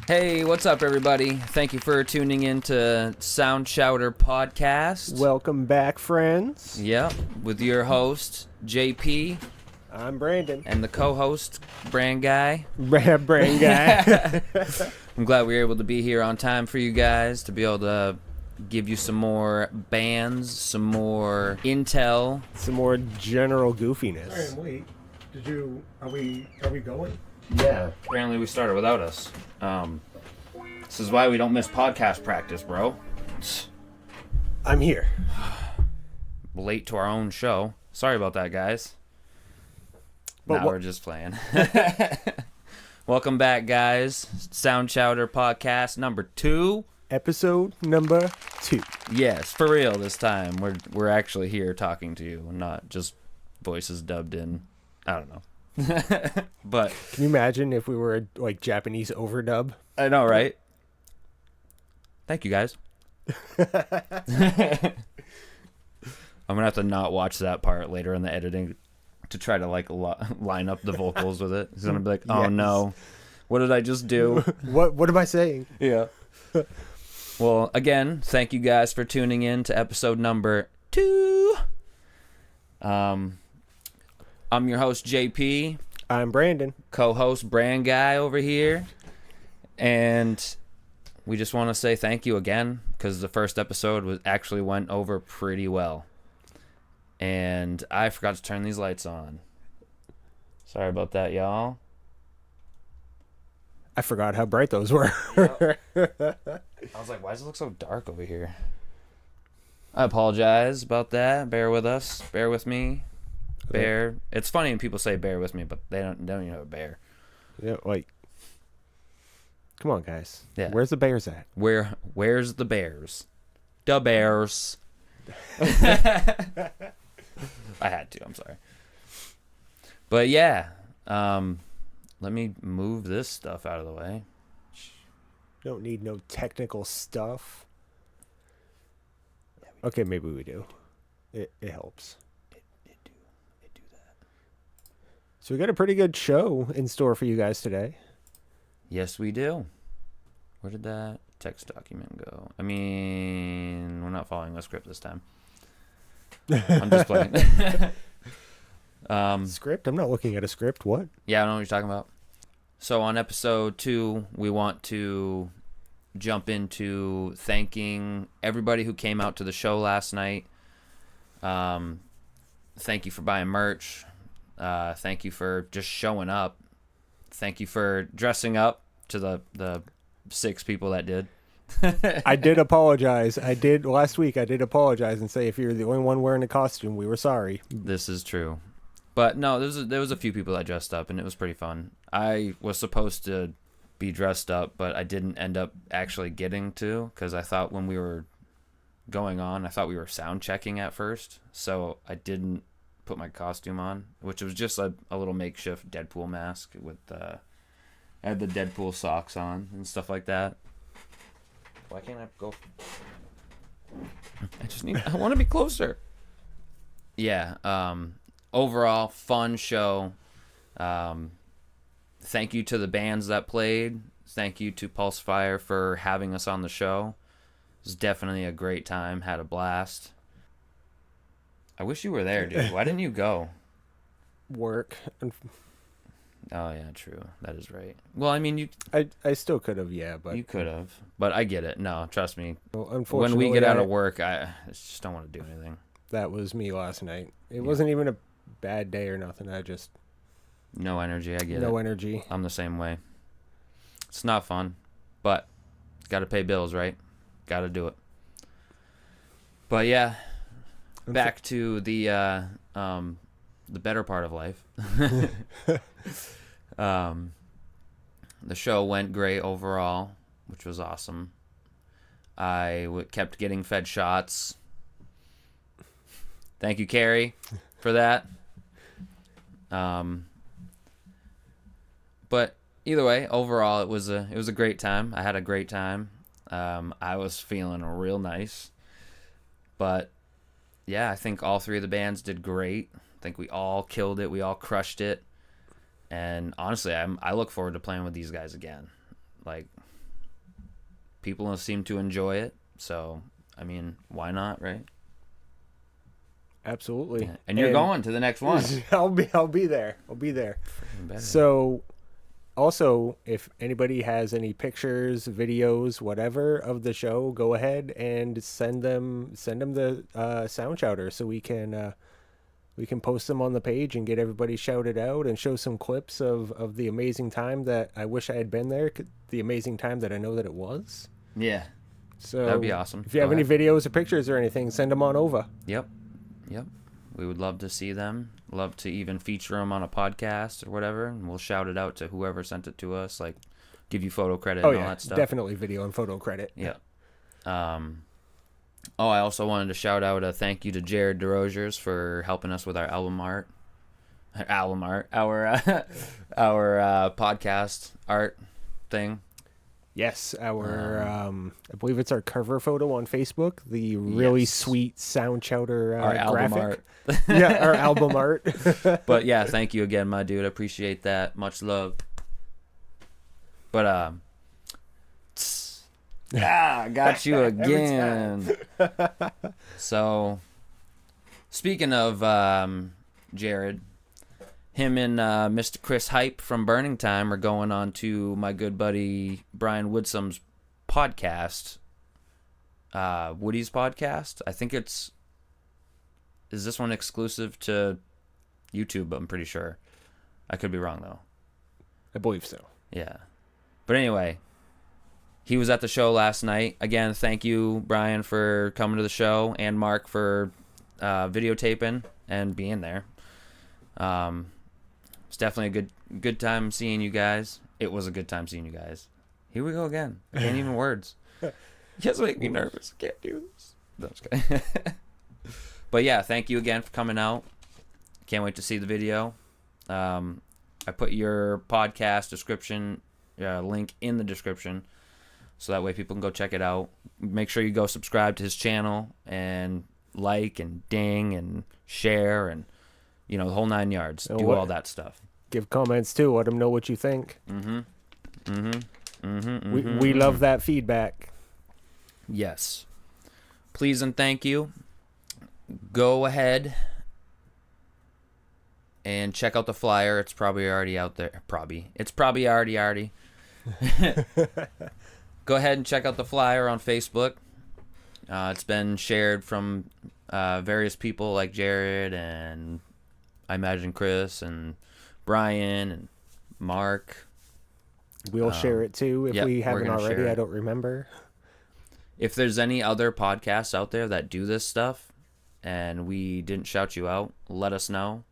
Hey, what's up, everybody? Thank you for tuning in to Chowder podcast. Welcome back, friends. Yep, with your host, JP, I'm Brandon. and the co-host, Brand Guy. Brain guy. I'm glad we were able to be here on time for you guys, to be able to give you some more bands, some more intel. Some more general goofiness. Hey, wait. Are we going? Yeah, apparently we started without us. This is why we don't miss podcast practice, bro. I'm here. Late to our own show. Sorry about that, guys. But We're just playing. Welcome back, guys. Chowder podcast number 2. Episode number 2. Yes, for real this time. We're actually here talking to you, not just voices dubbed in. I don't know. But Can you imagine if we were like Japanese overdub? I know, right? Thank you, guys. I'm gonna have to not watch that part later in the editing to try to like line up the vocals with it. Because I'm gonna be like, oh Yes. no, what did I just do? What am I saying? Yeah. Well, again, thank you guys for tuning in to episode number 2. I'm your host, JP, I'm Brandon. co-host Brand Guy over here, and we just want to say thank you again, because the first episode actually went over pretty well, and I forgot to turn these lights on. Sorry about that, y'all. I forgot how bright those were. I was like, why does it look so dark over here? I apologize about that. Bear with us. Bear with me. Bear. It's funny when people say bear with me, but they don't even know a bear. Yeah, like, come on, guys. Yeah. Where's the bears at? Where's the bears? The bears. I had to, I'm sorry. But yeah, let me move this stuff out of the way. Don't need no technical stuff. Okay, maybe we do. It helps. It do that. So we got a pretty good show in store for you guys today. Yes, we do. Where did that text document go? I mean, we're not following a script this time. I'm just playing. Script? I'm not looking at a script. What? Yeah, I know what you're talking about. So on episode 2, we want to jump into thanking everybody who came out to the show last night. Thank you for buying merch. Thank you for just showing up. Thank you for dressing up to the 6 people that did. I did apologize. Last week I did apologize and say if you're the only one wearing a costume, we were sorry. This is true. But no, there was a few people that dressed up, and it was pretty fun. I was supposed to be dressed up, but I didn't end up actually getting to, because I thought when we were going on, I thought we were sound checking at first, so I didn't put my costume on, which was just a little makeshift Deadpool mask with I had the Deadpool socks on and stuff like that. Why can't I go? I want to be closer. Yeah, overall, fun show. Thank you to the bands that played. Thank you to Pulsefire for having us on the show. It was definitely a great time. Had a blast. I wish you were there, dude. Why didn't you go? Work. Oh, yeah, true. That is right. Well, I mean, I still could have, yeah, but you could have. But I get it. No, trust me. well, When unfortunately, we get out of work, I just don't want to do anything. that was me last night. It wasn't even a bad day or nothing. I just No energy. I get it. no energy. I'm the same way. It's not fun, but got to pay bills, right? Got to do it. But yeah, back to the better part of life. The show went great overall, which was awesome. I kept getting fed shots. Thank you, Carrie, for that. But either way, overall, it was a great time. I had a great time. I was feeling real nice. But yeah, I think all 3 of the bands did great. I think we all killed it. We all crushed it. And honestly, I look forward to playing with these guys again. Like, people seem to enjoy it. So, I mean, why not, right? Absolutely. Yeah. And you're going to the next one. I'll be there. I'll be there. Better. So, also, if anybody has any pictures, videos, whatever of the show, go ahead and send them the sound chowder so we can post them on the page and get everybody shouted out and show some clips of the amazing time that I wish I had been there, the amazing time that I know that it was. Yeah. So That'd be awesome. If you have any videos or pictures or anything, send them on over. Yep. We would love to see them. Love to even feature them on a podcast or whatever, and we'll shout it out to whoever sent it to us. Like, give you photo credit and all that stuff. Definitely video and photo credit. Yeah. I also wanted to shout out a thank you to Jared DeRosiers for helping us with our album art. Our podcast art thing. Yes, I believe it's our cover photo on Facebook. The really sweet sound chowder our album graphic. art. Yeah, our album art. But yeah, thank you again, my dude. I appreciate that. Much love. But got you again. So, speaking of Jared, him and Mr. Chris Hype from Burning Time are going on to my good buddy Brian Woodsom's podcast, Woody's podcast. I think is this one exclusive to YouTube? I'm pretty sure. I could be wrong though. I believe so. Yeah. But anyway, he was at the show last night. Again, thank you, Brian, for coming to the show, and Mark for videotaping and being there. It's definitely a good time seeing you guys. It was a good time seeing you guys. Here we go again. I can't even words. You guys make me nervous. I can't do this. No, I'm just kidding. But yeah, thank you again for coming out. Can't wait to see the video. I put your podcast description link in the description, so that way people can go check it out. Make sure you go subscribe to his channel and like and ding and share and the whole 9 yards. Do all that stuff. Give comments too. Let them know what you think. We love that feedback. Yes. Please and thank you. Go ahead and check out the flyer. It's probably already out there. It's probably already. Go ahead and check out the flyer on Facebook. It's been shared from various people like Jared and I imagine Chris and Brian and Mark. We'll share it too if we haven't already. I don't remember. If there's any other podcasts out there that do this stuff and we didn't shout you out, let us know.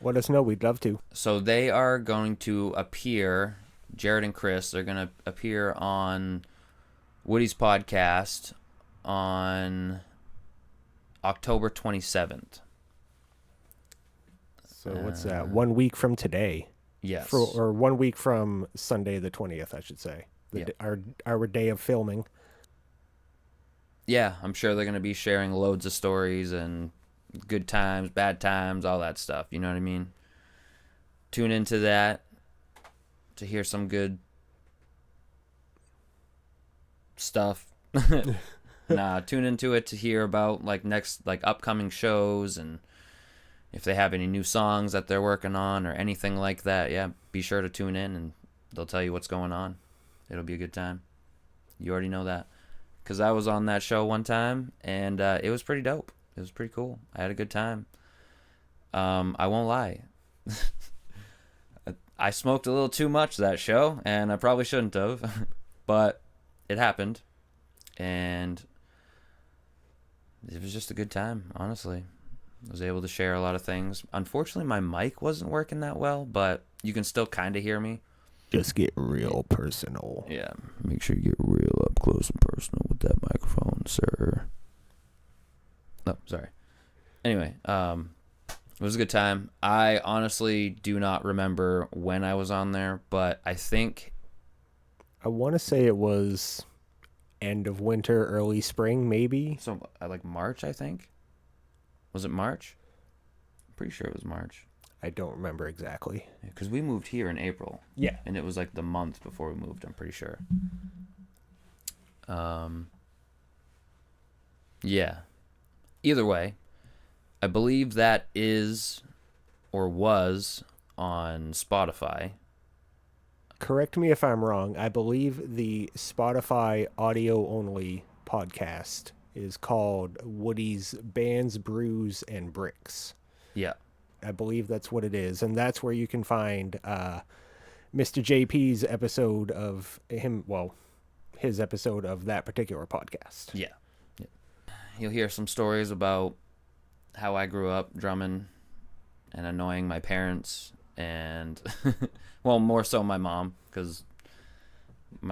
Let us know. We'd love to. So they are going to appear, Jared and Chris, they're going to appear on Woody's podcast on October 27th. So what's that? 1 week from today. Yes. Or 1 week from Sunday the 20th, I should say. Our day of filming. Yeah, I'm sure they're going to be sharing loads of stories and good times, bad times, all that stuff. You know what I mean? Tune into that to hear some good stuff. Tune into it to hear about upcoming shows and if they have any new songs that they're working on or anything like that. Yeah, be sure to tune in and they'll tell you what's going on. It'll be a good time. You already know that. Because I was on that show one time and it was pretty dope. It was pretty cool. I had a good time. I won't lie. I smoked a little too much that show, and I probably shouldn't have, but it happened, and it was just a good time, honestly. I was able to share a lot of things. Unfortunately, my mic wasn't working that well, but you can still kind of hear me. Just get real personal. Yeah, make sure you get real up close and personal with that microphone, sir. Oh, sorry. Anyway, it was a good time. I honestly do not remember when I was on there, but I think I want to say it was end of winter, early spring, maybe. So, like March, I think. Was it March? I'm pretty sure it was March. I don't remember exactly. Because we moved here in April. Yeah. And it was like the month before we moved, I'm pretty sure. Yeah. Either way, I believe that is or was on Spotify. Correct me if I'm wrong. I believe the Spotify audio only podcast is called Woody's Bands, Brews, and Bricks. Yeah. I believe that's what it is. And that's where you can find Mr. JP's episode of his episode of that particular podcast. Yeah. You'll hear some stories about how I grew up drumming and annoying my parents and, well, more so my mom, because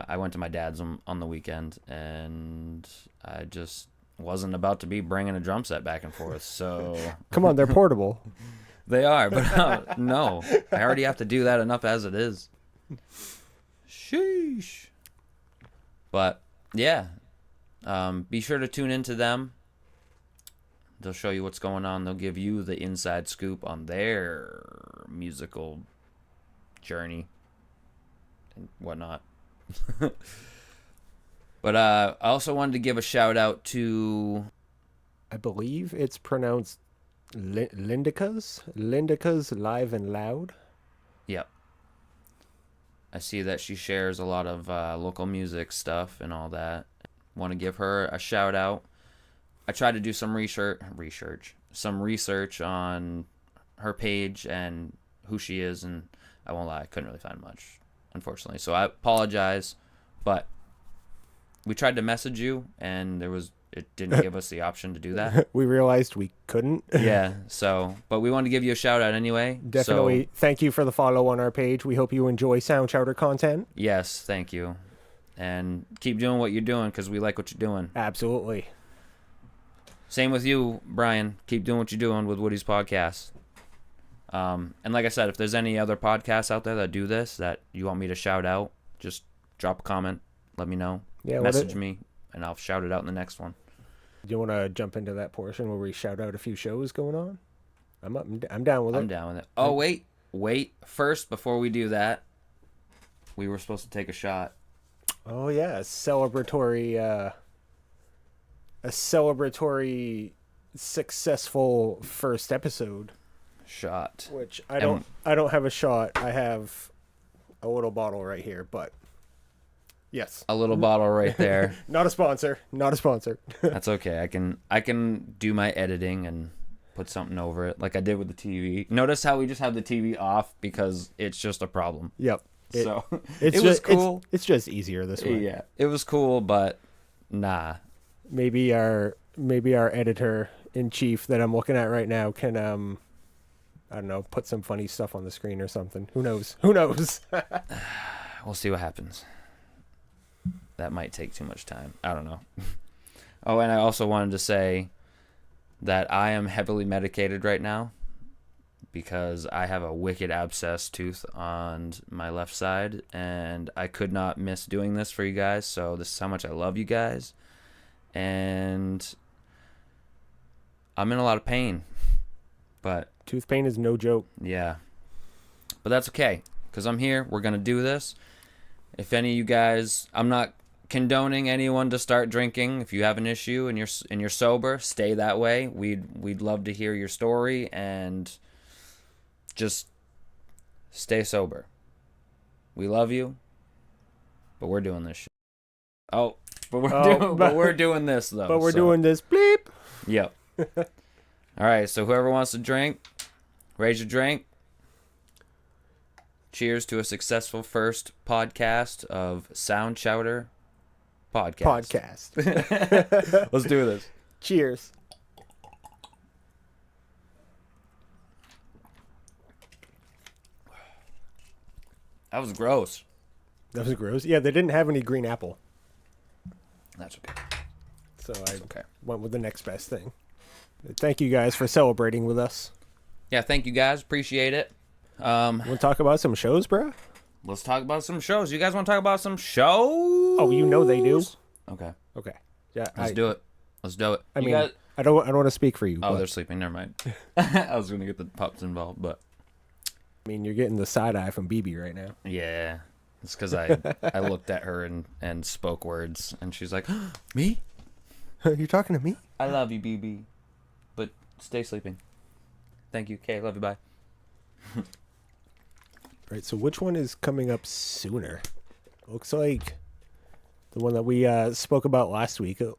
I went to my dad's on the weekend and I just wasn't about to be bringing a drum set back and forth. So Come on, they're portable. they are, but no, I already have to do that enough as it is. Sheesh. But yeah, be sure to tune into them. They'll show you what's going on. They'll give you the inside scoop on their musical journey and whatnot. But I also wanted to give a shout out to... I believe it's pronounced Lindica's Live and Loud. Yep. I see that she shares a lot of local music stuff and all that. Want to give her a shout out. I tried to do some research on her page and who she is, and I won't lie, I couldn't really find much, unfortunately. So I apologize, but we tried to message you, and it didn't give us the option to do that. We realized we couldn't. Yeah, but we wanted to give you a shout out anyway. Definitely. Thank you for the follow on our page. We hope you enjoy Sound Chowder content. Yes, thank you. And keep doing what you're doing, because we like what you're doing. Absolutely. Same with you, Brian. Keep doing what you're doing with Woody's podcast. And like I said, if there's any other podcasts out there that do this that you want me to shout out, just drop a comment. Let me know. Yeah, message me, and I'll shout it out in the next one. Do you want to jump into that portion where we shout out a few shows going on? I'm down with it. I'm down with it. Oh, wait. First, before we do that, we were supposed to take a shot. Oh, yeah. A celebratory successful first episode. Shot. Which I don't have a shot. I have a little bottle right here, but yes. A little bottle right there. Not a sponsor. That's okay. I can do my editing and put something over it like I did with the TV. Notice how we just have the TV off because it's just a problem. Yep. It was cool. It's just easier this way. Yeah. It was cool, but nah. Maybe our editor in chief that I'm looking at right now can I don't know, put some funny stuff on the screen or something. Who knows? We'll see what happens. That might take too much time. I don't know. Oh, and I also wanted to say that I am heavily medicated right now because I have a wicked abscess tooth on my left side, and I could not miss doing this for you guys. So this is how much I love you guys. And I'm in a lot of pain. But tooth pain is no joke. Yeah. But that's okay, because I'm here. We're going to do this. If any of you guys, I'm not condoning anyone to start drinking. If you have an issue and you're sober, stay that way. We'd love to hear your story and just stay sober. We love you, but we're doing this shit. But we're doing this though. But we're doing this bleep. Yep. All right, so whoever wants to drink, raise your drink. Cheers to a successful first podcast of Sound Chowder podcast. Let's do this. Cheers. That was gross. That was gross. Yeah, they didn't have any green apple. That's okay. So I went with the next best thing. Thank you guys for celebrating with us. Yeah, thank you guys. Appreciate it. Want to talk about some shows, bro? Let's talk about some shows. You guys want to talk about some shows? Oh, you know they do. Okay. Yeah, Let's do it. I mean, I don't want to speak for you. Oh, they're sleeping. Never mind. I was going to get the pups involved, but I mean, you're getting the side eye from BB right now. yeah, It's because I looked at her and spoke words, and she's like, me? You're talking to me? I love you, BB. But stay sleeping. Thank you. Okay, love you, bye. Right, so which one is coming up sooner? Looks like the one that we spoke about last week. It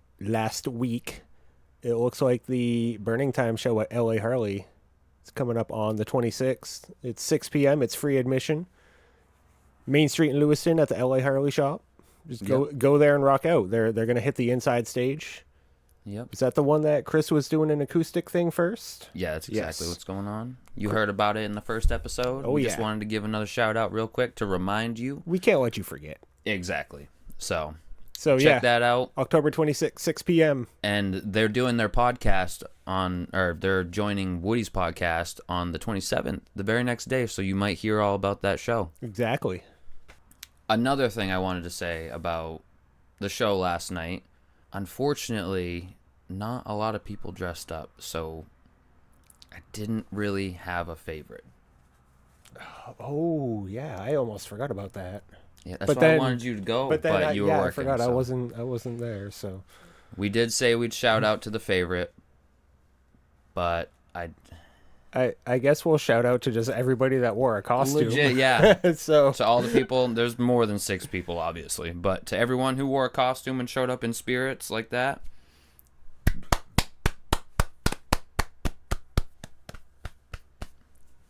looks like the Burning Time show at LA Harley. It's coming up on the 26th. It's 6 p.m. It's free admission. Main Street in Lewiston at the LA Harley shop. Just go there and rock out. They're going to hit the inside stage. Yep. Is that the one that Chris was doing an acoustic thing first? Yeah, that's exactly what's going on. You heard about it in the first episode. Oh, we yeah. just wanted to give another shout out real quick to remind you. We can't let you forget. Exactly. So Check that out. October 26th, 6 p.m. And they're doing their podcast they're joining Woody's podcast on the 27th, the very next day. So you might hear all about that show. Exactly. Another thing I wanted to say about the show last night, unfortunately, not a lot of people dressed up, so I didn't really have a favorite. Oh, yeah, I almost forgot about that. Yeah, that's why I wanted you to go, but you were working. I forgot. So. I wasn't there, so. We did say we'd shout out to the favorite, but I guess we'll shout out to just everybody that wore a costume. Legit, yeah. So to all the people, there's more than 6 people, obviously, but to everyone who wore a costume and showed up in spirits like that,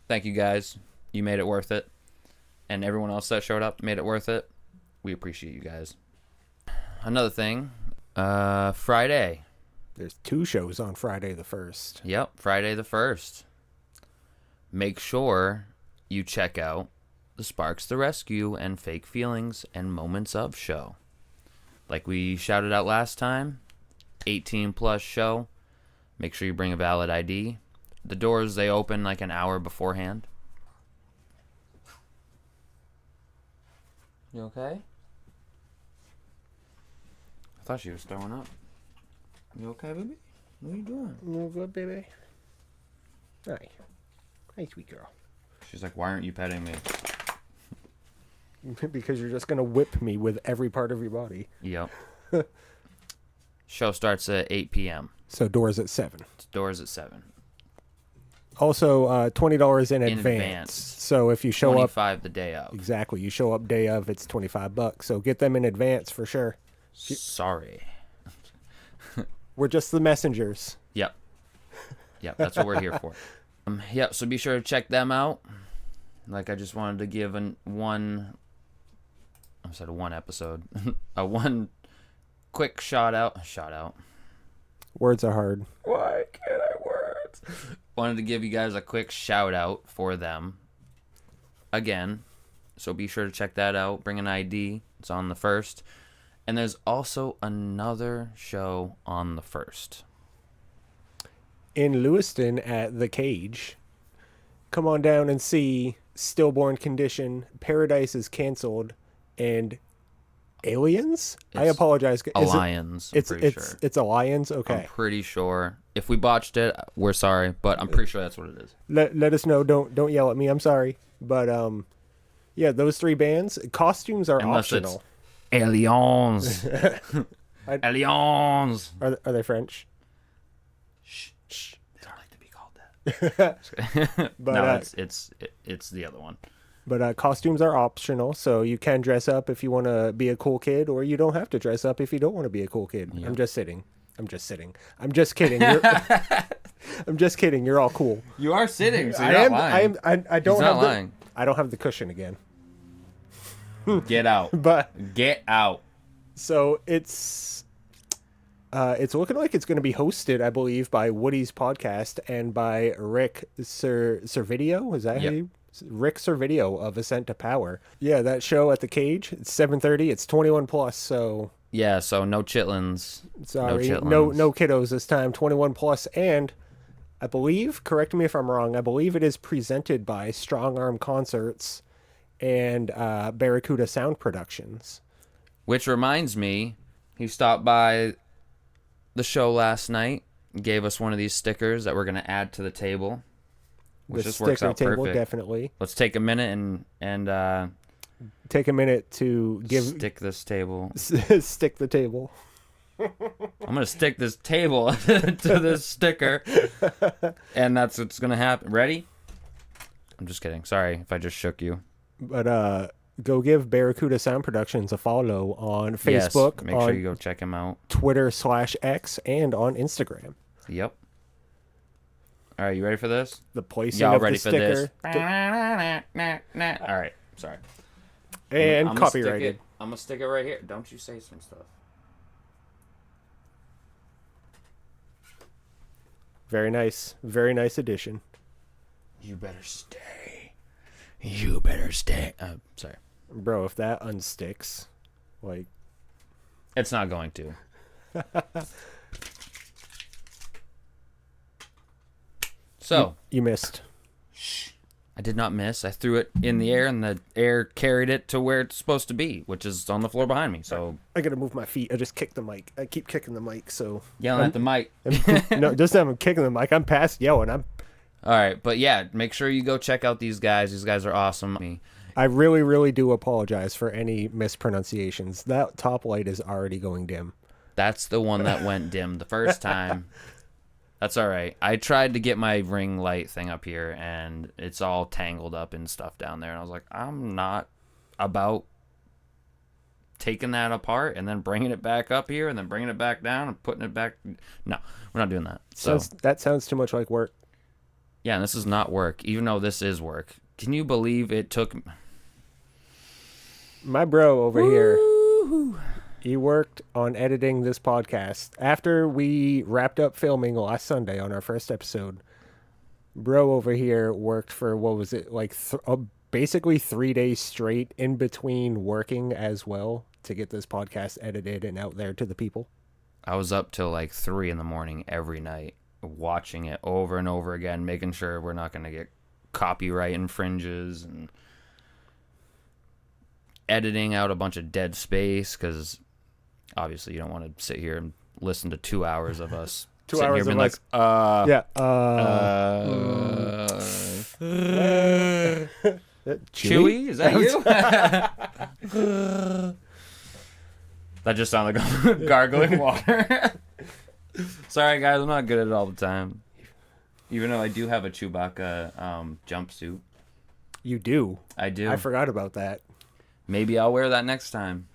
thank you guys. You made it worth it. And everyone else that showed up made it worth it. We appreciate you guys. Another thing, Friday. There's 2 shows on Friday the 1st. Yep, Friday the 1st. Make sure you check out the Sparks the Rescue and Fake Feelings and Moments of show. Like we shouted out last time, 18 plus show. Make sure you bring a valid ID. The doors, they open like an hour beforehand. You okay? I thought she was throwing up. You okay, baby? What are you doing? You good, baby? Hi. Hi, sweet girl. She's like, why aren't you petting me? Because you're just going to whip me with every part of your body. Yep. Show starts at 8 p.m. So doors at 7. Doors at 7. Also, $20 in advance. advance. So if you show 25 the day of. Exactly. You show up day of, it's $25. So get them in advance for sure. Sorry. We're just the messengers. Yep. Yep, that's what we're here for. Yep, so be sure to check them out. Like I just wanted to give one episode. One quick shout out. Words are hard. Why can't I words? Wanted to give you guys a quick shout out for them. Again, so be sure to check that out. Bring an ID. It's on the 1st. And there's also another show on the 1st. In Lewiston at The Cage. Come on down and see Stillborn Condition, Paradise is Canceled, and Aliens? I apologize. Aliens, I'm pretty sure. It's Aliens? Okay. I'm pretty sure. If we botched it, we're sorry, but I'm pretty sure that's what it is. Let us know. Don't yell at me. I'm sorry. But yeah, those 3 bands, costumes are optional. Aliens. Aliens. Are they French? Shh. Don't like to be called that. But, no, it's the other one. But costumes are optional, so you can dress up if you want to be a cool kid, or you don't have to dress up if you don't want to be a cool kid. Yep. I'm just kidding. I'm just kidding. I'm just kidding. You're all cool. You are sitting, so you're not lying. I don't have the cushion again. Get out. Get out. So it's looking like it's going to be hosted, I believe, by Woody's podcast and by Rick Servideo. Is that who? Rick Servideo of Ascent to Power. Yeah, that show at the Cage. It's 7:30. It's 21 plus. So yeah, so no chitlins. Sorry, no kiddos this time. 21 plus, and I believe, correct me if I'm wrong, I believe it is presented by Strong Arm Concerts and Barracuda Sound Productions. Which reminds me, he stopped by the show last night, gave us one of these stickers that we're going to add to the table, which just works out perfect. Definitely. Let's take a minute and take a minute to stick this table. stick the table. I'm gonna stick this table to this sticker, and that's what's gonna happen. Ready? I'm just kidding. Sorry if I just shook you. But go give Barracuda Sound Productions a follow on Facebook. Yes, make sure you go check him out. Twitter/X and on Instagram. Yep. All right, you ready for this? The placing Y'all of ready the for sticker. this? All right, sorry. And I'm gonna copyrighted. I'm gonna stick it right here. Don't you say some stuff. Very nice. Very nice addition. You better stay. You better stay. Sorry. Bro, if that unsticks, like... It's not going to. So. You missed. I did not miss. I threw it in the air, and the air carried it to where it's supposed to be, which is on the floor behind me. So I gotta move my feet. I just kicked the mic. I keep kicking the mic, so... yelling at the mic. No, just I'm kicking the mic. I'm past yelling. All right, but yeah, make sure you go check out these guys. These guys are awesome. I really, really do apologize for any mispronunciations. That top light is already going dim. That's the one that went dim the first time. That's all right. I tried to get my ring light thing up here, and it's all tangled up and stuff down there. And I was like, I'm not about taking that apart and then bringing it back up here and then bringing it back down and putting it back. No, we're not doing that. So that sounds too much like work. yeah, and this is not work, even though this is work. Can you believe it took... My bro over here, he worked on editing this podcast. After we wrapped up filming last Sunday on our first episode, bro over here worked for, what was it, like basically 3 days straight in between working as well to get this podcast edited and out there to the people. I was up till like 3 a.m. every night, watching it over and over again, making sure we're not going to get copyright infringes and editing out a bunch of dead space, because obviously you don't want to sit here and listen to 2 hours of us 2 sitting hours here of being us. Chewy? Is that you? That just sounded like gargling water. Sorry guys, I'm not good at it all the time, even though I do have a Chewbacca jumpsuit. You do? I do. I forgot about that. Maybe I'll wear that next time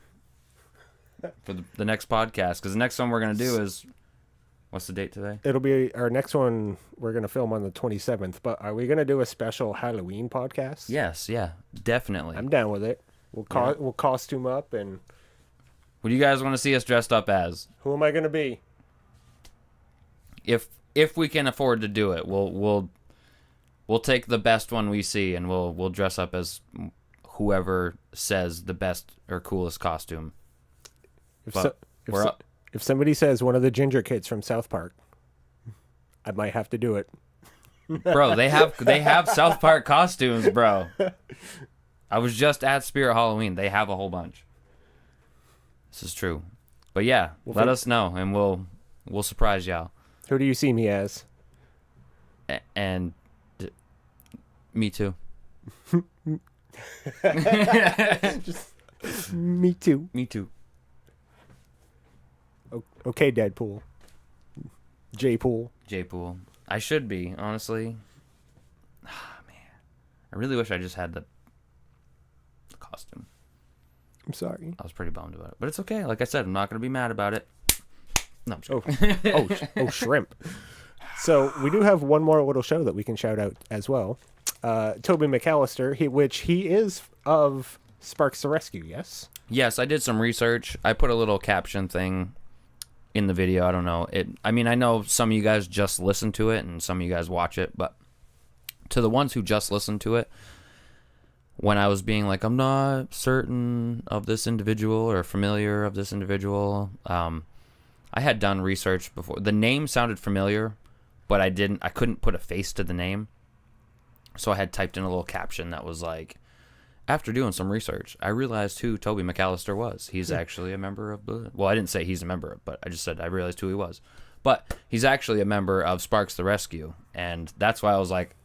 for the next podcast, because the next one we're going to do is... What's the date today? It'll be our next one. We're going to film on the 27th, but are we going to do a special Halloween podcast? Yes, yeah, definitely. I'm down with it. We'll costume up, and... What do you guys want to see us dressed up as? Who am I going to be? If we can afford to do it, we'll take the best one we see, and we'll dress up as whoever says the best or coolest costume. If somebody says one of the ginger kids from South Park, I might have to do it. Bro, they have South Park costumes, bro. I was just at Spirit Halloween. They have a whole bunch. This is true. But yeah, let us know, and we'll surprise y'all. Who do you see me as? And me too. Just me too. Me too. Okay, Deadpool. J-Pool. J-Pool. I should be, honestly. Ah, man. I really wish I just had the costume. I'm sorry. I was pretty bummed about it. But it's okay. Like I said, I'm not going to be mad about it. No, I'm just kidding. Oh, shrimp. So we do have one more little show that we can shout out as well. Toby McAllister, which he is of Sparks the Rescue, yes? Yes, I did some research. I put a little caption thing in the video. I don't know. I know some of you guys just listen to it and some of you guys watch it, but to the ones who just listen to it, when I was being like, I'm not certain of this individual or familiar of this individual, I had done research before. The name sounded familiar, but I couldn't put a face to the name. So I had typed in a little caption that was like, after doing some research, I realized who Toby McAllister was. He's actually a member of well, I didn't say he's a member, but I just said I realized who he was. But he's actually a member of Sparks the Rescue, and that's why I was like,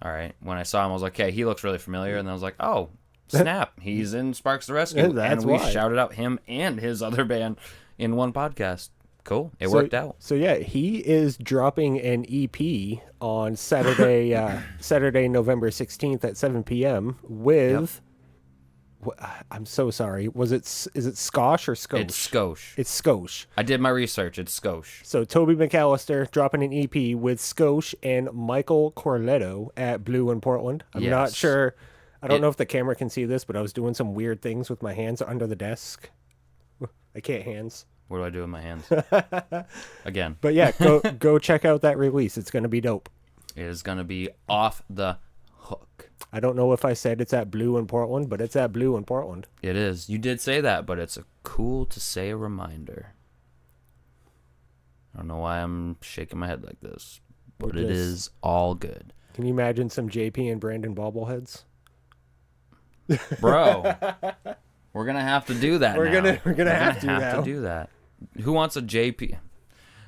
all right. When I saw him, I was like, okay, he looks really familiar, and then I was like, oh, Snap. He's in Sparks the Rescue. That's and we why. shouted out him and his other band in one podcast. Cool. It worked out. So yeah, he is dropping an EP on Saturday, Saturday, November 16th at 7 p.m. with. I'm so sorry. Is it Skosh or Skosh? It's Skosh. It's Skosh. I did my research. It's Skosh. So Toby McAllister dropping an EP with Skosh and Michael Corletto at Blue in Portland. I'm not Yes. sure. I don't know if the camera can see this, but I was doing some weird things with my hands under the desk. I can't hands. What do I do with my hands? Again. But yeah, go check out that release. It's going to be dope. It is going to be off the hook. I don't know if I said it's at Blue in Portland, but it's at Blue in Portland. It is. You did say that, but it's a cool to say a reminder. I don't know why I'm shaking my head like this, but it is all good. Can you imagine some JP and Brandon bobbleheads? Bro, we're going to have to do that We're now. gonna have to now. do that. Who wants a JP?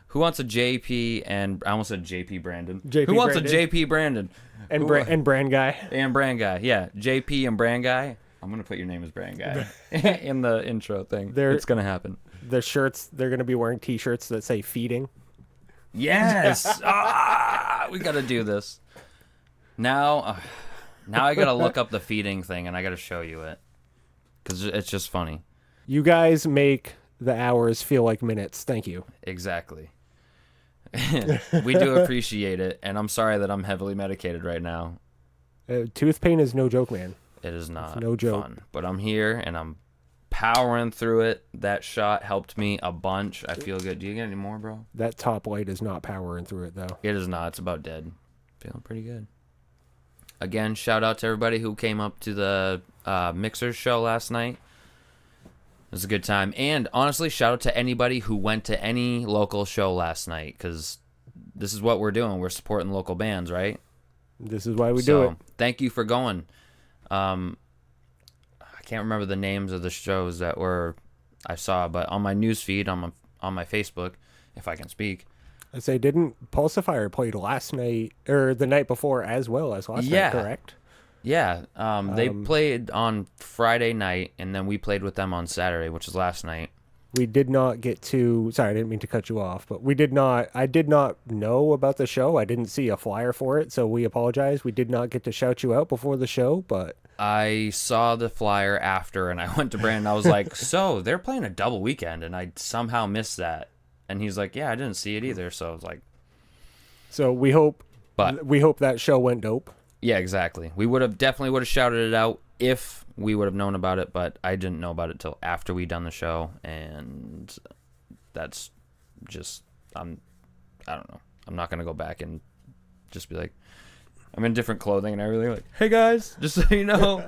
Who wants a JP and I almost said JP Brandon. JP Who wants Brandon. a JP Brandon? And Who- and Brand Guy. And Brand Guy. Yeah, JP and Brand Guy. I'm going to put your name as Brand Guy in the intro thing. It's going to happen. The shirts, they're gonna be wearing T-shirts that say "feeding." Yes. We got to do this. Now I got to look up the feeding thing and I got to show you it. Cuz it's just funny. You guys make the hours feel like minutes. Thank you. Exactly. We do appreciate it, and I'm sorry that I'm heavily medicated right now. Tooth pain is no joke, man. It is not no joke. fun, but I'm here and I'm powering through it. That shot helped me a bunch. I feel good. Do you get any more, bro? That top light is not powering through it, though. It is not. It's about dead. Feeling pretty good. Again, shout out to everybody who came up to the Mixers show last night. It was a good time. And honestly, shout out to anybody who went to any local show last night, because this is what we're doing. We're supporting local bands, right? This is why we do it. Thank you for going. I can't remember the names of the shows that I saw, but on my news feed, on my Facebook, if I can speak. I say, didn't Pulsifier played last night or the night before as well as last night, correct? Yeah, they played on Friday night, and then we played with them on Saturday, which is last night. We did not get to. Sorry, I didn't mean to cut you off, but we did not. I did not know about the show. I didn't see a flyer for it, so we apologize. We did not get to shout you out before the show, but I saw the flyer after, and I went to Brandon. I was like, "So they're playing a double weekend," and I somehow missed that. And he's like, "Yeah, I didn't see it either." So I was like, so we hope But that show went dope. yeah, exactly. We definitely would have shouted it out if we would have known about it, but I didn't know about it till after we done the show, and that's just I don't know. I'm not gonna go back and just be like, I'm in different clothing and everything. Like, hey guys, just so you know.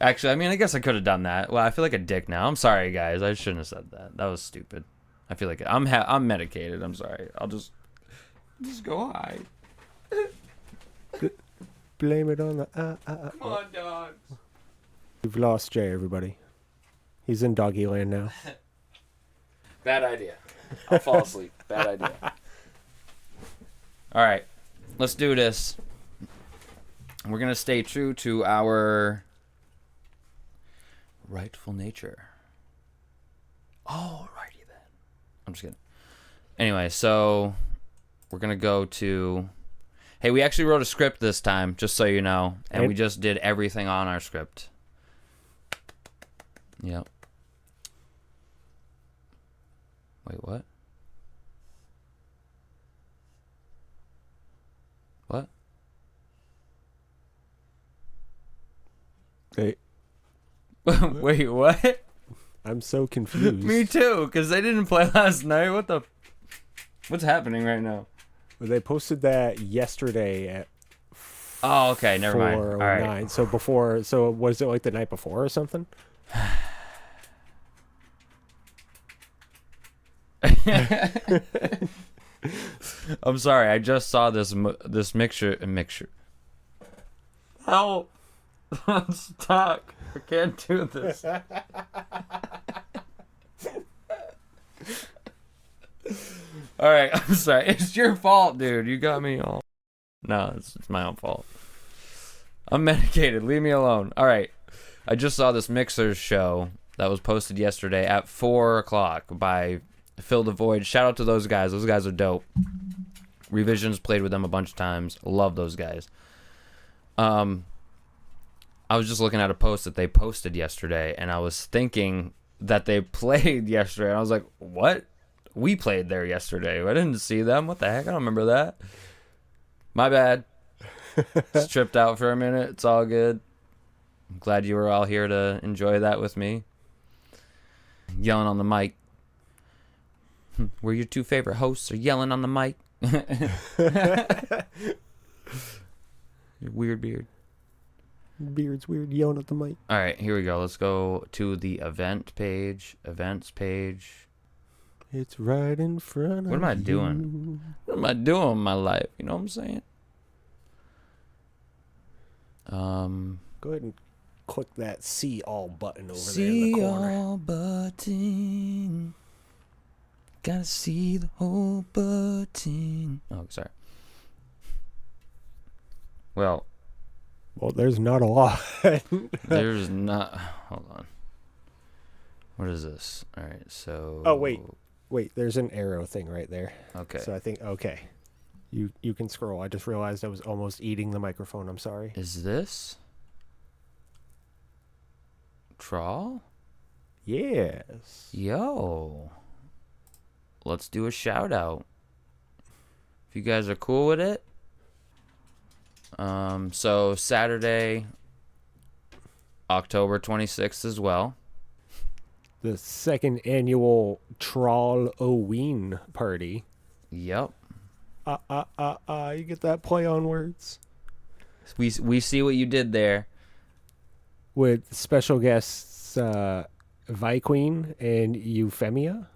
Actually, I mean, I guess I could have done that. Well, I feel like a dick now. I'm sorry, guys. I shouldn't have said that. That was stupid. I feel like I'm medicated. I'm sorry. I'll just go high. Blame it on the. Come on, dogs. We've lost Jay, everybody. He's in doggy land now. Bad idea. I'll fall asleep. Bad idea. All right, let's do this. We're gonna stay true to our rightful nature. Alrighty then. I'm just kidding. Anyway, so we're gonna go to. Hey, we actually wrote a script this time, just so you know, and we just did everything on our script. Yep. Wait, what? What? Hey, Wait, what? I'm so confused. Me too, because they didn't play last night. What's happening right now? They posted that yesterday at Oh, okay, never mind. All right. 4:09. So before, so was it like the night before or something? I'm sorry. I just saw this mixture. Help! I'm stuck. I can't do this. All right, I'm sorry. It's your fault, dude. You got me all. No, it's my own fault. I'm medicated. Leave me alone. All right. I just saw this Mixers show that was posted yesterday at 4 o'clock by Fill the Void. Shout out to those guys. Those guys are dope. Revisions, played with them a bunch of times. Love those guys. I was just looking at a post that they posted yesterday, and I was thinking that they played yesterday. And I was like, what? We played there yesterday. I didn't see them. What the heck? I don't remember that. My bad. Just tripped out for a minute. It's all good. I'm glad you were all here to enjoy that with me. Yelling on the mic. Where your two favorite hosts are yelling on the mic. Your weird beard. Beard's weird, yelling at the mic. All right, here we go. Let's go to the event page. Events page. It's right in front of you. What am I doing? What am I doing in my life? You know what I'm saying? Go ahead and click that see all button over there in See the corner. all button. Gotta see the whole button. Oh, sorry. Well, There's not a lot. there's not. Hold on. What is this? All right, so. Oh, wait, there's an arrow thing right there. Okay. So I think, okay. You can scroll. I just realized I was almost eating the microphone. I'm sorry. Is this Trawl? Yes. Yo. Let's do a shout out. If you guys are cool with it. So Saturday, October 26th as well. The second annual Troll-O-Ween party. Yep. You get that play on words? We see what you did there. With special guests Viqueen and Euphemia.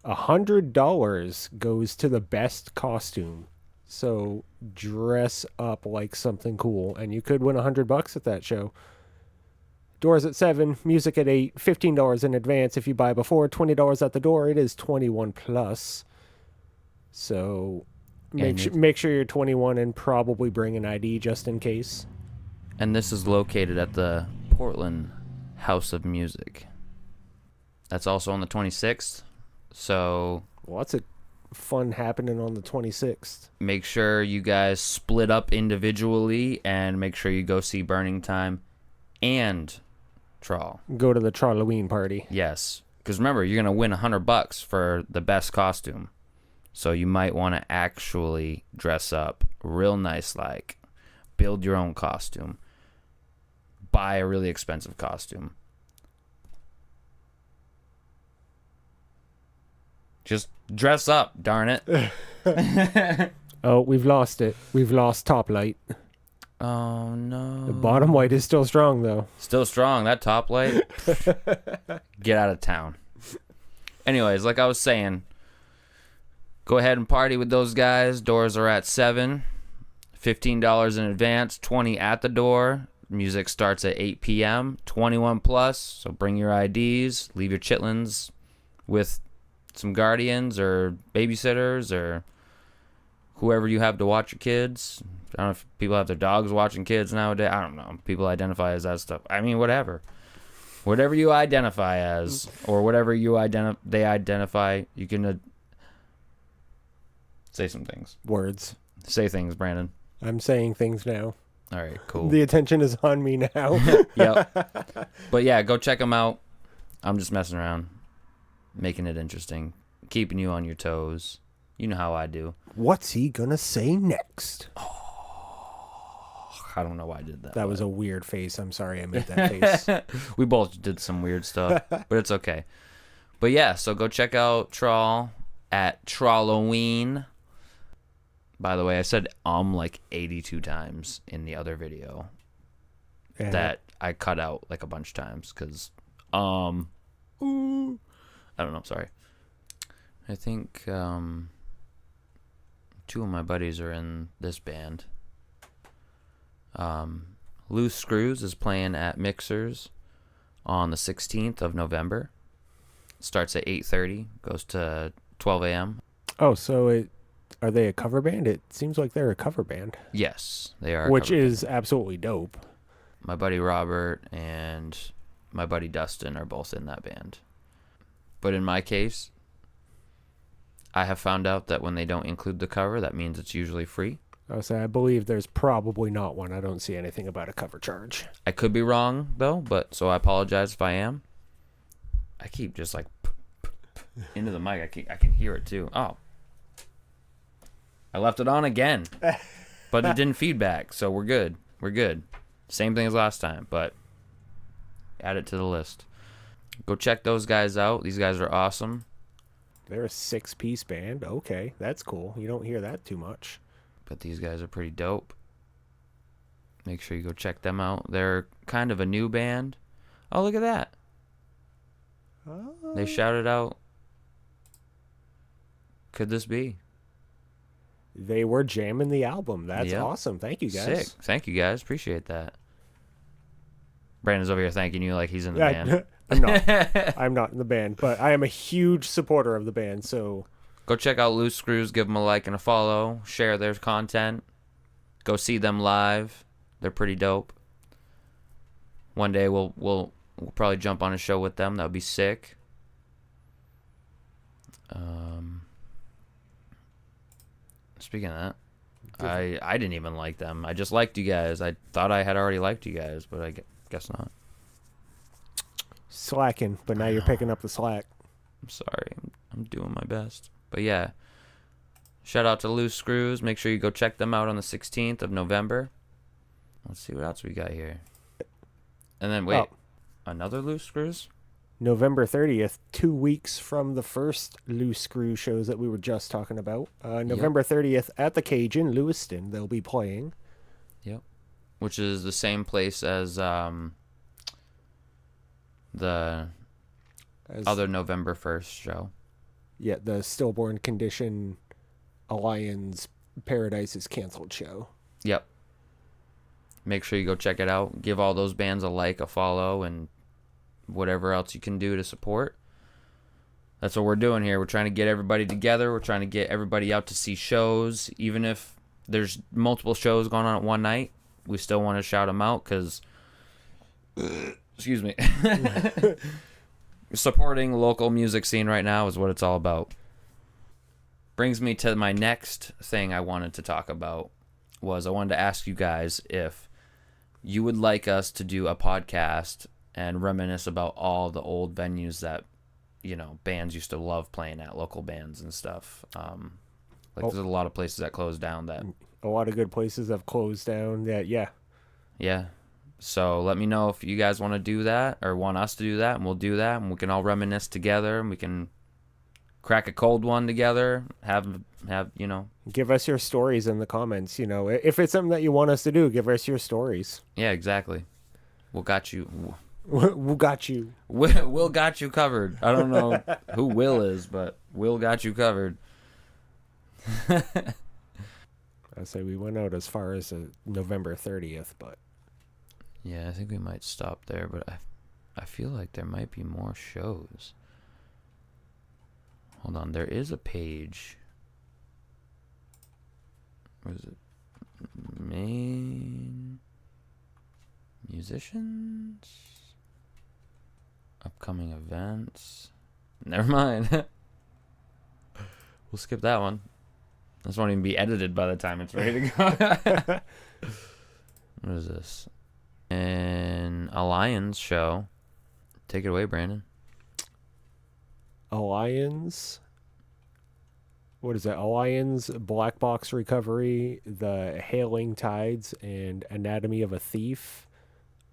$100 goes to the best costume. So dress up like something cool, and you could win $100 at that show. Doors at 7, music at 8, $15 in advance if you buy before, $20 at the door. It is 21 plus. So make sure you're 21 and probably bring an ID just in case. And this is located at the Portland House of Music. That's also on the 26th. So Lots of fun happening on the 26th. make sure you guys split up individually and make sure you go see Burning Time and Trawl. Go to the Trolloween party. Yes. Because remember, you're going to win $100 for the best costume. So you might want to actually dress up real nice, like build your own costume. Buy a really expensive costume. Just dress up, darn it. Oh, we've lost it. We've lost top light. Oh, no. The bottom light is still strong, though. Still strong. That top light. Get out of town. Anyways, like I was saying, go ahead and party with those guys. Doors are at 7. $15 in advance, $20 at the door. Music starts at 8 p.m. 21 plus, so bring your IDs. Leave your chitlins with some guardians or babysitters or whoever you have to watch your kids. I don't know if people have their dogs watching kids nowadays. I don't know. People identify as that stuff. I mean, whatever. Whatever you identify as or whatever they identify, you can say some things. Words. Say things, Brandon. I'm saying things now. All right, cool. The attention is on me now. Yep. But yeah, go check them out. I'm just messing around, making it interesting, keeping you on your toes. You know how I do. What's he gonna say next? I don't know why I did that. That was a weird face. I'm sorry I made that face. We both did some weird stuff, but it's okay. But yeah, so go check out Trawl at Trolloween. By the way, I said like 82 times in the other video. Yeah. That I cut out like a bunch of times because I don't know, sorry. I think 2 of my buddies are in this band. Loose Screws is playing at Mixers on the 16th of November. Starts at 8:30, goes to 12 a.m. Oh, so are they a cover band? It seems like they're a cover band. Yes, they are. Which is absolutely dope. my buddy Robert and my buddy Dustin are both in that band. But in my case, I have found out that when they don't include the cover, that means it's usually free. I believe there's probably not one. I don't see anything about a cover charge. I could be wrong, though, but so I apologize if I am. I keep just like into the mic. I can hear it too. Oh. I left it on again. But it didn't feedback, so we're good. We're good. Same thing as last time, but add it to the list. Go check those guys out. These guys are awesome. They're a 6-piece band. Okay, that's cool. You don't hear that too much. But these guys are pretty dope. Make sure you go check them out. They're kind of a new band. Oh, look at that. They shouted out, "Could this be?" They were jamming the album. That's Yep. awesome. Thank you, guys. Sick. Thank you, guys. Appreciate that. Brandon's over here thanking you like he's in the band. I'm not. I'm not in the band, but I am a huge supporter of the band, so... Go check out Loose Screws. Give them a like and a follow. Share their content. Go see them live. They're pretty dope. One day we'll probably jump on a show with them. That would be sick. Speaking of that, I didn't even like them. I just liked you guys. I thought I had already liked you guys, but I guess not. Slacking, but now you're picking up the slack. I'm sorry. I'm doing my best. But yeah, shout out to Loose Screws. Make sure you go check them out on the 16th of November. Let's see what else we got here. And then, wait, another Loose Screws? November 30th, 2 weeks from the first Loose Screw shows that we were just talking about. November 30th at the Cage in Lewiston, they'll be playing. Yep. Which is the same place as the other November 1st show. Yeah, the Stillborn Condition Alliance Paradise is Canceled show. Yep. Make sure you go check it out. Give all those bands a like, a follow, and whatever else you can do to support. That's what we're doing here. We're trying to get everybody together. We're trying to get everybody out to see shows. Even if there's multiple shows going on at one night, we still want to shout them out because, excuse me, supporting local music scene right now is what it's all about. Brings me to my next thing I wanted to talk about was I wanted to ask you guys if you would like us to do a podcast and reminisce about all the old venues that, you know, bands used to love playing at, local bands and stuff. There's a lot of places that closed down that... A lot of good places have closed down. Yeah. So let me know if you guys want to do that or want us to do that, and we'll do that, and we can all reminisce together, and we can crack a cold one together, have you know... Give us your stories in the comments, you know. If it's something that you want us to do, give us your stories. Yeah, exactly. We'll got you... We'll got you. Will got you covered. I don't know who Will is, but Will got you covered. I say we went out as far as November 30th, but... Yeah, I think we might stop there, but I feel like there might be more shows. Hold on, there is a page. What is it? Main musicians? Upcoming events? Never mind. We'll skip that one. This won't even be edited by the time it's ready to go. What is this? An Alliance show. Take it away, Brandon. Alliance. What is that? Alliance, Black Box Recovery, The Hailing Tides, and Anatomy of a Thief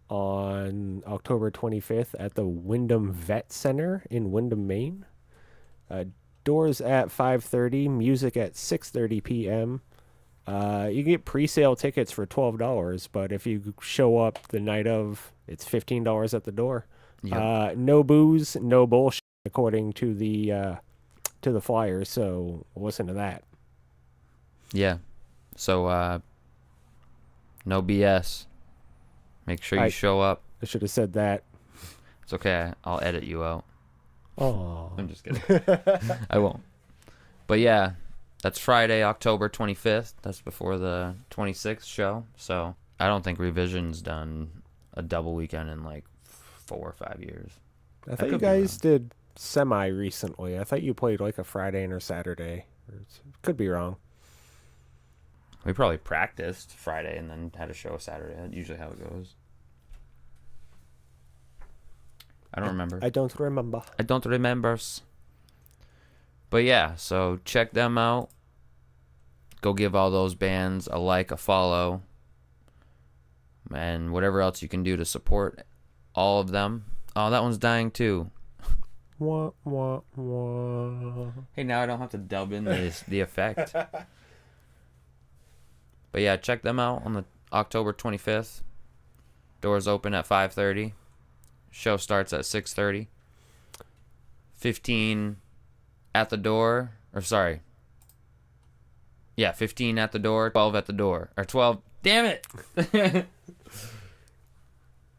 on October 25th at the Wyndham Vet Center in Wyndham, Maine. Doors at 5:30, music at 6:30 p.m. You get pre-sale tickets for $12, but if you show up the night of, it's $15 at the door. Yep. No booze, no bullshit, according to the flyers. So listen to that. Yeah. So no BS. Make sure you show up. I should have said that. It's okay. I'll edit you out. Oh, I'm just kidding. I won't. But yeah, that's Friday, October 25th. That's before the 26th show. So I don't think Revision's done a double weekend in like 4 or 5 years. I thought you could be guys wrong. did semi recently. I thought you played like a Friday and a Saturday. Could be wrong. We probably practiced Friday and then had a show Saturday. That's usually how it goes. I don't remember. I don't remember. I don't remember. But yeah, so check them out. Go give all those bands a like, a follow, and whatever else you can do to support all of them. Oh, that one's dying too. Wah, wah, wah. Hey, now I don't have to dub in the effect. But yeah, check them out on the October 25th. Doors open at 5:30. Show starts at 6:30. 15 at the door. Or sorry. Yeah, 15 at the door, 12 at the door. Or 12. Damn it!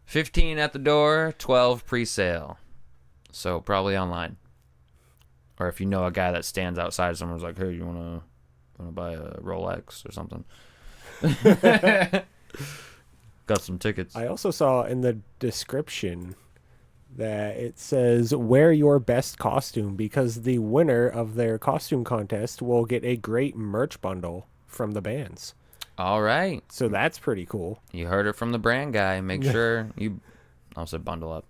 15 at the door, 12 pre-sale. So probably online. Or if you know a guy that stands outside, someone's like, hey, you wanna buy a Rolex or something? Got some tickets. I also saw in the description that it says wear your best costume because the winner of their costume contest will get a great merch bundle from the bands. All right. So that's pretty cool. You heard it from the brand guy. Make sure you... I said bundle up.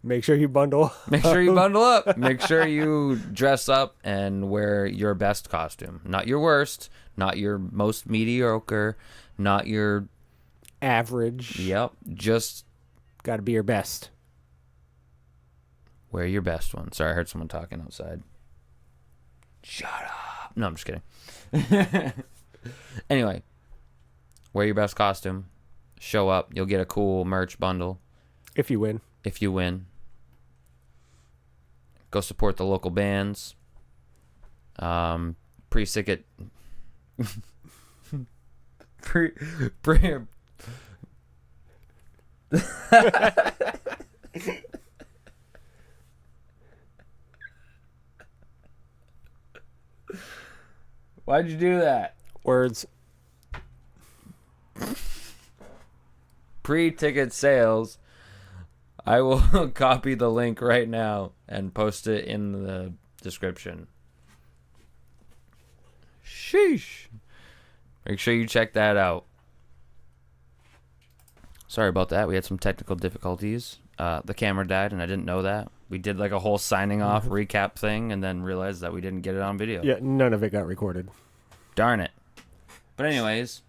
Make sure you bundle. Make sure you bundle up. Make sure you dress up and wear your best costume. Not your worst. Not your most mediocre. Not your... Average. Yep. Just Got to be your best. wear your best one. Sorry, I heard someone talking outside. Shut up. No, I'm just kidding. Anyway, wear your best costume. Show up. You'll get a cool merch bundle If you win. if you win. Go support the local bands. Pre-ticket. pre. Why'd you do that? Words. Pre-ticket sales. I will copy the link right now and post it in the description. Sheesh. Make sure you check that out. Sorry about that. We had some technical difficulties. The camera died, and I didn't know that. We did like a whole signing off recap thing, and then realized that we didn't get it on video. Yeah, none of it got recorded. Darn it. But anyways,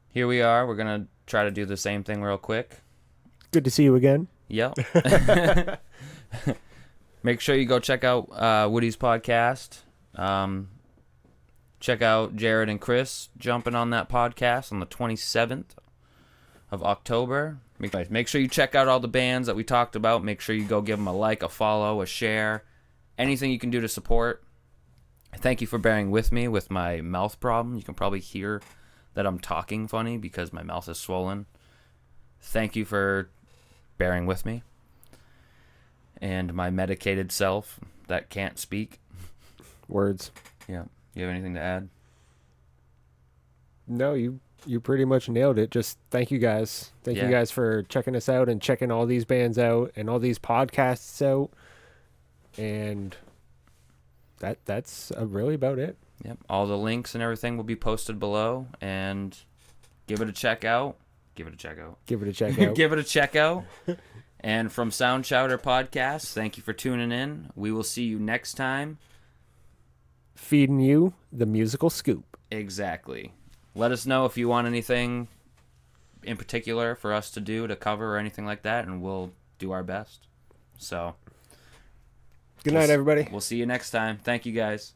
here we are. We're going to try to do the same thing real quick. Good to see you again. Yep. Make sure you go check out Woody's podcast. Check out Jared and Chris jumping on that podcast on the 27th of October. Make sure you check out all the bands that we talked about. Make sure you go give them a like, a follow, a share. Anything you can do to support. Thank you for bearing with me with my mouth problem. You can probably hear that I'm talking funny because my mouth is swollen. Thank you for bearing with me. And my medicated self that can't speak. Words. Yeah. You have anything to add? No, you pretty much nailed it. Just thank you guys. Thank you guys for checking us out and checking all these bands out and all these podcasts out. And that's really about it. Yep. All the links and everything will be posted below. And give it a check out. Give it a check out. Give it a check out. Give it a check out. And from Chowder Podcast, thank you for tuning in. We will see you next time. Feeding you the musical scoop. Exactly. Let us know if you want anything in particular for us to do, to cover, or anything like that, and we'll do our best. So, Good night, everybody. We'll see you next time. Thank you, guys.